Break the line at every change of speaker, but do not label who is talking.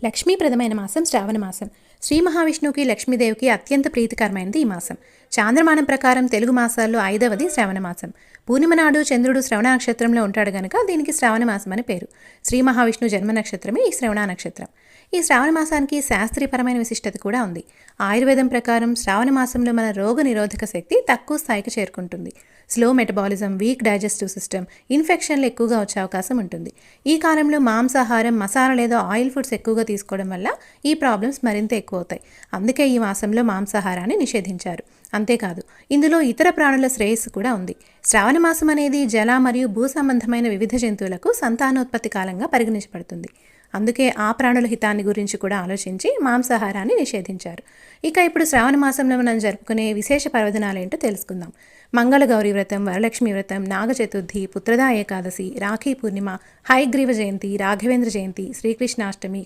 లక్ష్మీప్రదమైన మాసం శ్రావణ మాసం. శ్రీ మహావిష్ణువుకి లక్ష్మీదేవికి అత్యంత ప్రీతికరమైనది ఈ మాసం. చాంద్రమానం ప్రకారం తెలుగు మాసాల్లో 5వది శ్రావణ మాసం. పూర్ణిమ నాడు చంద్రుడు శ్రవణ నక్షత్రంలో ఉంటాడు గనక దీనికి శ్రావణ మాసం అని పేరు. శ్రీ మహావిష్ణు జన్మ నక్షత్రమే ఈ శ్రవణ నక్షత్రం. ఈ శ్రావణ మాసానికి శాస్త్రీయపరమైన విశిష్టత కూడా ఉంది. ఆయుర్వేదం ప్రకారం శ్రావణ మాసంలో మన రోగ నిరోధక శక్తి తక్కువ స్థాయికి చేరుకుంటుంది. Slow metabolism, week digestive system, ఇన్ఫెక్షన్లు ఎక్కువగా వచ్చే అవకాశం ఉంటుంది. ఈ కాలంలో మాంసాహారం, మసాలా లేదా ఆయిల్ ఫుడ్స్ ఎక్కువగా తీసుకోవడం వల్ల ఈ ప్రాబ్లమ్స్ మరింత ఎక్కువ అవుతాయి. అందుకే ఈ మాసంలో మాంసాహారాన్ని నిషేధించారు. అంతేకాదు ఇందులో ఇతర ప్రాణుల శ్రేయస్సు కూడా ఉంది. శ్రావణ మాసం అనేది జల మరియు భూ సంబంధమైన వివిధ జంతువులకు సంతానోత్పత్తి కాలంగా పరిగణించబడుతుంది. అందుకే ఆ ప్రాణుల హితాన్ని గురించి కూడా ఆలోచించి మాంసాహారాన్ని నిషేధించారు. ఇక ఇప్పుడు శ్రావణ మాసంలో మనం జరుపుకునే విశేష పర్వదినాలు ఏంటో తెలుసుకుందాం. మంగళగౌరి వ్రతం, వరలక్ష్మి వ్రతం, నాగ చతుర్థి, పుత్రదా ఏకాదశి, రాఖీ పూర్ణిమ, హయగ్రీవ జయంతి, రాఘవేంద్ర జయంతి, శ్రీకృష్ణాష్టమి,